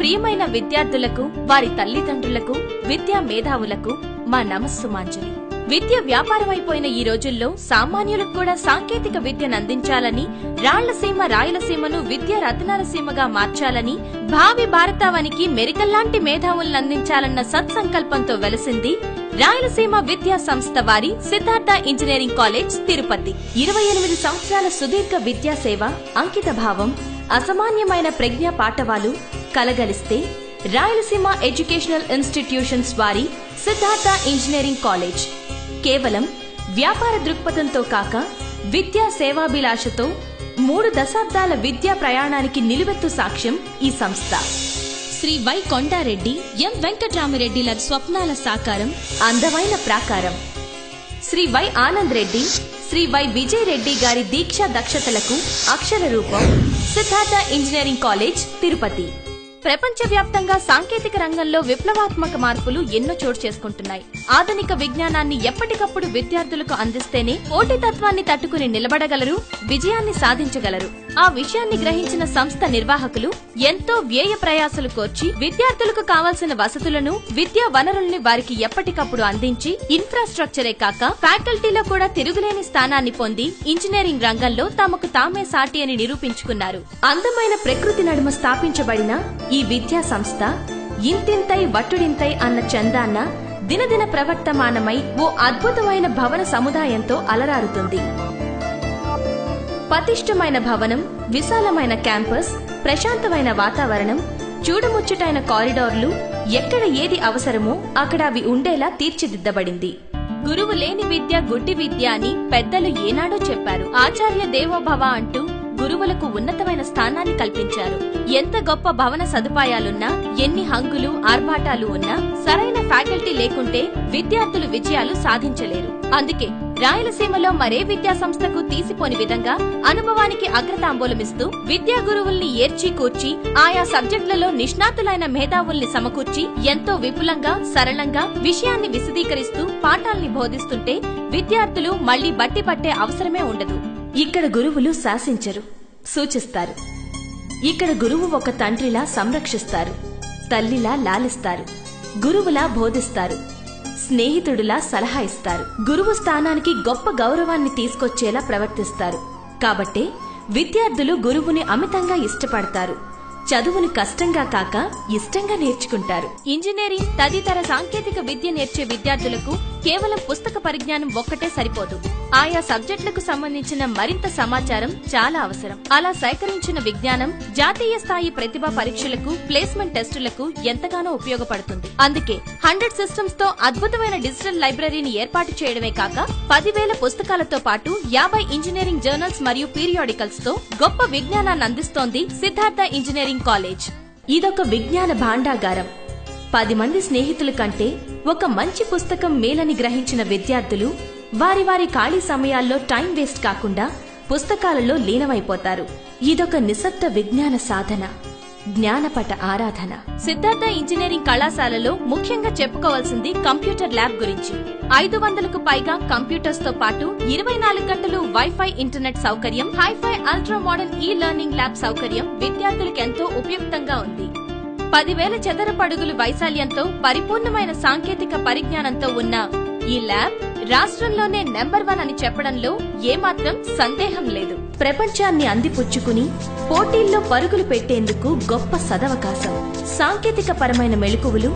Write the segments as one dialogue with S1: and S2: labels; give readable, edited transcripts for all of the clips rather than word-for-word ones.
S1: ప్రియమైన విద్యార్థులకు, వారి తల్లిదండ్రులకు, విద్యా మేధావులకు మా నమస్సుమాంజలి. విద్య వ్యాపారమైపోయిన ఈ రోజుల్లో సామాన్యులకు కూడా సాంకేతిక విద్యను అందించాలని, రాళ్లసీమ రాయలసీమను విద్యా రత్నాలసీమగా మార్చాలని, భావి భారతావనికి మెరికల్లాంటి మేధావులను అందించాలన్న సత్సంకల్పంతో వెలసింది రాయలసీమ విద్యా సంస్థ వారి సిద్ధార్థ ఇంజనీరింగ్ కాలేజ్ తిరుపతి. 28 సంవత్సరాల సుదీర్ఘ విద్యా సేవ, అంకిత భావం, అసామాన్యమైన ప్రజ్ఞా పాఠవాలు కలగలిస్తే రాయలసీమ ఎడ్యుకేషనల్ ఇన్స్టిట్యూషన్స్ వారి సిద్ధార్థ ఇంజనీరింగ్ కాలేజ్ కేవలం వ్యాపార దృక్పథంతో కాక విద్యా సేవాభిలాషతో 3 దశాబ్దాల విద్యా ప్రయాణానికి నిలువెత్తు సాక్ష్యం ఈ సంస్థ. శ్రీ వై కొండారెడ్డి, ఎం వెంకట్రామిరెడ్డిల స్వప్నాల సాకారం, అందమైన ప్రాకారం. శ్రీ వై ఆనంద్ రెడ్డి, శ్రీ వై విజయ్ రెడ్డి గారి దీక్షా దక్షతలకు అక్షర రూపం సిద్ధార్థ ఇంజనీరింగ్ కాలేజ్ తిరుపతి. ప్రపంచవ్యాప్తంగా సాంకేతిక రంగంలో విప్లవాత్మక మార్పులు ఎన్నో చోటు చేసుకుంటున్నాయి. ఆధునిక విజ్ఞానాన్ని ఎప్పటికప్పుడు విద్యార్థులకు అందిస్తేనే పోటీతత్వాన్ని తట్టుకుని నిలబడగలరు, విజయాన్ని సాధించగలరు. ఆ విషయాన్ని గ్రహించిన సంస్థ నిర్వాహకులు ఎంతో వ్యయ ప్రయాసలు కోర్చి విద్యార్థులకు కావాల్సిన వసతులను, విద్యా వనరుల్ని వారికి ఎప్పటికప్పుడు అందించి ఇన్ఫ్రాస్ట్రక్చరే కాక ఫ్యాకల్టీలో కూడా తిరుగులేని స్థానాన్ని పొంది ఇంజనీరింగ్ రంగంలో తమకు తామే సాటి అని నిరూపించుకున్నారు. అందమైన ప్రకృతి నడుమ స్థాపించబడిన ఈ విద్యా సంస్థ ఇంతింతై వట్టుడింతై అన్న చందాన్న దినదిన ప్రవర్తమానమై ఓ అద్భుతమైన భవన సముదాయంతో అలరారుతుంది. పటిష్టమైన భవనం, విశాలమైన క్యాంపస్, ప్రశాంతమైన వాతావరణం, చూడముచ్చటైన కారిడార్లు, ఎక్కడ ఏది అవసరమో అక్కడ అవి ఉండేలా తీర్చిదిద్దబడింది. గురువు లేని విద్య గుడ్డి విద్య అని పెద్దలు ఏనాడో చెప్పారు. ఆచార్య దేవోభవ అంటూ గురువులకు ఉన్నతమైన స్థానాన్ని కల్పించారు. ఎంత గొప్ప భవన సదుపాయాలున్నా, ఎన్ని హంగులు ఆర్భాటాలు ఉన్నా సరైన ఫ్యాకల్టీ లేకుంటే విద్యార్థులు విజయాలు సాధించలేరు. అందుకే రాయలసీమలో మరే విద్యా సంస్థకు తీసిపోని విధంగా అనుభవానికి అగ్రతాంబూలమిస్తూ విద్యా గురువుల్ని ఏర్చి కూర్చి ఆయా సబ్జెక్టులలో నిష్ణాతులైన మేధావుల్ని సమకూర్చి ఎంతో విపులంగా, సరళంగా విషయాన్ని విశదీకరిస్తూ పాఠాల్ని బోధిస్తుంటే విద్యార్థులు మళ్లీ బట్టి పట్టే అవసరమే ఉండదు. ఇక్కడ గురువులు శాసించరు, సూచిస్తారు. ఇక్కడ గురువు ఒక తండ్రిలా సంరక్షిస్తారు, తల్లిలా లాలిస్తారు, గురువులా బోధిస్తారు, స్నేహితుడిలా సలహా ఇస్తారు. గురువు స్థానానికి గొప్ప గౌరవాన్ని తీసుకొచ్చేలా ప్రవర్తిస్తారు. కాబట్టే విద్యార్థులు గురువుని అమితంగా ఇష్టపడతారు. చదువుని కష్టంగా కాక ఇష్టంగా నేర్చుకుంటారు. ఇంజనీరింగ్ తదితర సాంకేతిక విద్య నేర్చే విద్యార్థులకు కేవలం పుస్తక పరిజ్ఞానం ఒక్కటే సరిపోదు. ఆయా సబ్జెక్టులకు సంబంధించిన మరింత సమాచారం చాలా అవసరం. అలా సేకరించిన విజ్ఞానం జాతీయ స్థాయి ప్రతిభా పరీక్షలకు, ప్లేస్మెంట్ టెస్టులకు ఎంతగానో ఉపయోగపడుతుంది. అందుకే 100 సిస్టమ్స్ తో అద్భుతమైన డిజిటల్ లైబ్రరీని ఏర్పాటు చేయడమే కాక 10,000 పుస్తకాలతో పాటు 50 ఇంజనీరింగ్ జర్నల్స్ మరియు పీరియాడికల్స్ తో గొప్ప విజ్ఞానాన్ని అందిస్తోంది సిద్ధార్థ ఇంజనీరింగ్ కాలేజ్. ఇదొక విజ్ఞాన భాండాగారం. 10 మంది స్నేహితుల కంటే ఒక మంచి పుస్తకం మేలని గ్రహించిన విద్యార్థులు వారి వారి ఖాళీ సమయాల్లో టైం వేస్ట్ కాకుండా పుస్తకాలలో లీనమైపోతారు. ఇదొక నిశ్శబ్ద విజ్ఞాన సాధన, జ్ఞానపట ఆరాధన. సిద్ధార్థ ఇంజనీరింగ్ కళాశాలలో ముఖ్యంగా చెప్పుకోవాల్సింది కంప్యూటర్ ల్యాబ్ గురించి. 500కు పైగా కంప్యూటర్స్ తో పాటు 24 గంటలు వైఫై ఇంటర్నెట్ సౌకర్యం, హైఫై అల్ట్రా మోడర్న్ ఈ లెర్నింగ్ ల్యాబ్ సౌకర్యం విద్యార్థులకు ఎంతో ఉపయుక్తంగా ఉంది. 10,000 చదరపు అడుగుల వైశాల్యంతో పరిపూర్ణమైన సాంకేతిక పరిజ్ఞానంతో ఉన్న ఈ ల్యాబ్ రాష్ట్రంలోనే నెంబర్ 1 అని చెప్పడంలో ఏమాత్రం సందేహం లేదు. ప్రపంచాన్ని అందిపుచ్చుకుని పోటీల్లో పరుగులు పెట్టేందుకు గొప్ప సదవకాశం. సాంకేతిక పరమైన మెళకువలు,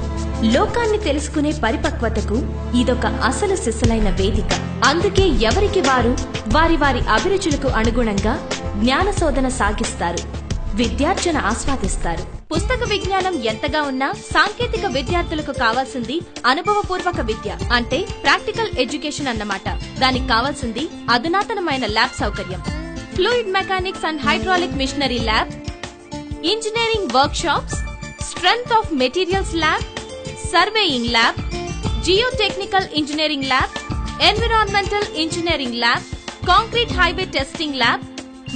S1: లోకాన్ని తెలుసుకునే పరిపక్వతకు ఇదొక అసలు సిసలైన వేదిక. అందుకే ఎవరికి వారు వారి వారి అభిరుచులకు అనుగుణంగా జ్ఞాన శోధన సాగిస్తారు, విద్యార్జన ఆస్వాదిస్తారు. పుస్తక విజ్ఞానం ఎంతగా ఉన్నా సాంకేతిక విద్యార్థులకు కావాల్సింది అనుభవపూర్వక విద్య, అంటే ప్రాక్టికల్ ఎడ్యుకేషన్ అన్నమాట. దానికి కావాల్సింది అధునాతనమైన ల్యాబ్ సౌకర్యం, fluid mechanics and hydraulic machinery lab, engineering workshops, strength of materials lab, surveying lab, geotechnical engineering lab, environmental engineering lab, concrete highway testing lab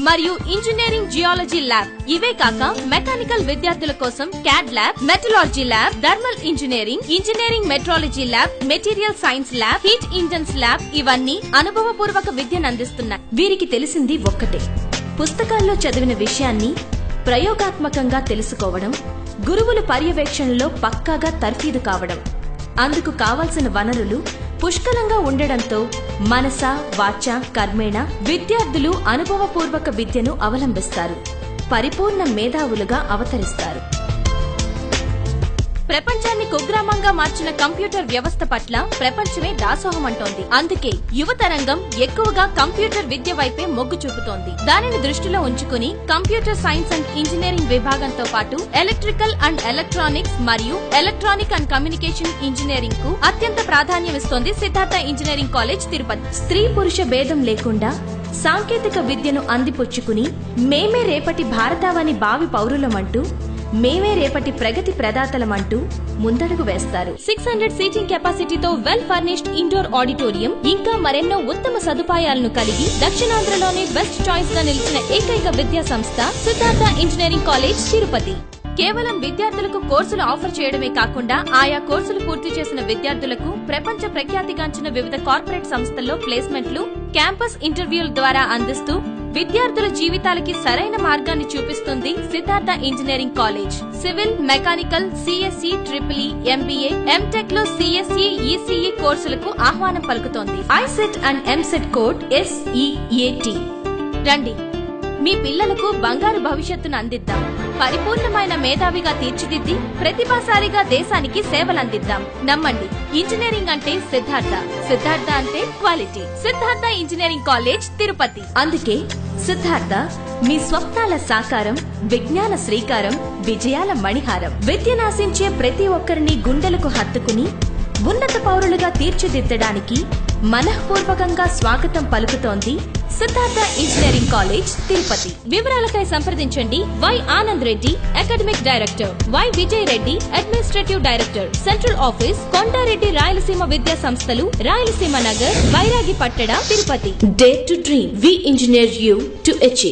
S1: మరియు ఇంజనీరింగ్ జియాలజీ ల్యాబ్. ఇవే కాక mechanical విద్యార్థుల కోసం CAD lab, metallurgy lab, thermal engineering, engineering metrology lab, material science lab, heat engines lab ఇవన్నీ అనుభవపూర్వక విద్యను అందిస్తున్నాయి. వీరికి తెలిసింది ఒక్కటే, పుస్తకాల్లో చదివిన విషయాన్ని ప్రయోగాత్మకంగా తెలుసుకోవడం, గురువుల పర్యవేక్షణలో పక్కాగా తర్ఫీదు కావడం. అందుకు కావలసిన వనరులు పుష్కలంగా ఉండడంతో మనస, వాచ, కర్మేణ విద్యార్థులు అనుభవపూర్వక విద్యను అవలంబిస్తారు. పరిపూర్ణ మేధావులుగా అవతరిస్తారు. ప్రపంచాన్ని కుగ్రామంగా మార్చిన కంప్యూటర్ వ్యవస్థ పట్ల ప్రపంచమే దాసోహమంటోంది. అందుకే యువతరంగం ఎక్కువగా కంప్యూటర్ విద్య వైపే మొగ్గు చూపుతోంది. దానిని దృష్టిలో ఉంచుకుని కంప్యూటర్ సైన్స్ అండ్ ఇంజనీరింగ్ విభాగంతో పాటు ఎలక్ట్రికల్ అండ్ ఎలక్ట్రానిక్స్ మరియు ఎలక్ట్రానిక్ అండ్ కమ్యూనికేషన్ ఇంజనీరింగ్ కు అత్యంత ప్రాధాన్యమిస్తోంది సిద్ధార్థ ఇంజనీరింగ్ కాలేజ్ తిరుపతి. స్త్రీ పురుష భేదం లేకుండా సాంకేతిక విద్యను అందిపుచ్చుకుని మేమే రేపటి భారతావని భావి పౌరులమంటూ, మేమే రేపటి ప్రగతి ప్రదాతలమంటూ ముందడుగు వేస్తారు. 600 సీటింగ్ కెపాసిటీతో వెల్ ఫర్నిష్డ్ ఇండోర్ ఆడిటోరియం ఇంకా మరెన్నో ఉత్తమ సదుపాయాలను కలిగి దక్షిణాంధ్రలోనే బెస్ట్ చాయిస్ గా నిలిచిన ఏకైక విద్యా సంస్థ సిద్ధార్థ ఇంజనీరింగ్ కాలేజ్ తిరుపతి. కేవలం విద్యార్థులకు కోర్సులు ఆఫర్ చేయడమే కాకుండా ఆయా కోర్సులు పూర్తి చేసిన విద్యార్థులకు ప్రపంచ ప్రఖ్యాతిగాంచిన వివిధ కార్పొరేట్ సంస్థల్లో ప్లేస్మెంట్లు, క్యాంపస్ ఇంటర్వ్యూల ద్వారా అందిస్తూ విద్యార్థుల జీవితాలకి సరైన మార్గాన్ని చూపిస్తుంది Siddhartha engineering college. Civil, mechanical, CSE, triple E, MBA, MTech లో సిఎస్ఈ, ఈసీఈ కోర్సులకు ఆహ్వానం పలుకుతోంది. ICET and EAMCET code SEAT. రండి, మీ పిల్లలకు బంగారు భవిష్యత్తును అందిద్దాం. పరిపూర్ణమైన మేధావిగా తీర్చిదిద్ది ప్రతిభాశాలిగా దేశానికి సేవలందిద్దాం. నమ్మండి, ఇంజనీరింగ్ అంటే సిద్ధార్థ, సిద్ధార్థ అంటే quality. Siddhartha engineering college Tirupati. అందుకే సిద్ధార్థ మీ స్వప్నాల సాకారం, విజ్ఞాన శ్రీకారం, విజయాల మణిహారం. విద్యనాశించే ప్రతి ఒక్కరిని గుండెలకు హత్తుకుని ఉన్నత పౌరులుగా తీర్చిదిద్దడానికి మనఃపూర్వకంగా స్వాగతం పలుకుతోంది సిద్ధార్థ ఇంజనీరింగ్ కాలేజ్ తిరుపతి. వివరాలకై సంప్రదించండి Y Anand Reddy, academic director, Y Vijay Reddy, administrative director, central office, Kondareddy Rayalaseema విద్యా సంస్థలు, Rayalaseema Nagar, Bairagi Pattana, Tirupati. Dare to dream, we engineer you to achieve.